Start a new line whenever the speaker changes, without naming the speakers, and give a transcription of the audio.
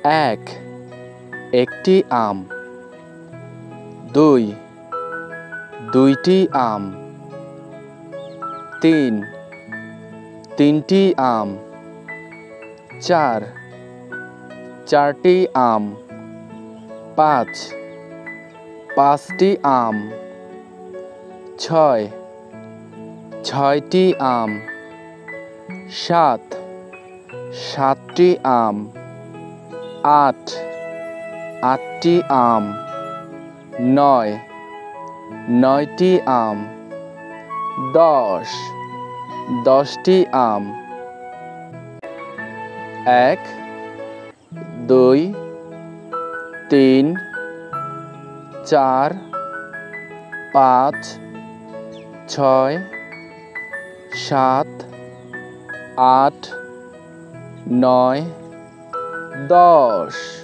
এক, একটি আম। দুই, দুইটি আম। তিন, তিনটি আম। চার, চারটি আম। পাঁচ, পাঁচটি আম। ছয়, ছয়টি আম। সাত, সাতটি আম। আট, আটটি আম। নয়, নয়টি আম। দশ, দশটি আম। এক, দুই, তিন, চার, পাঁচ, ছয়, সাত, আট, নয়, 10।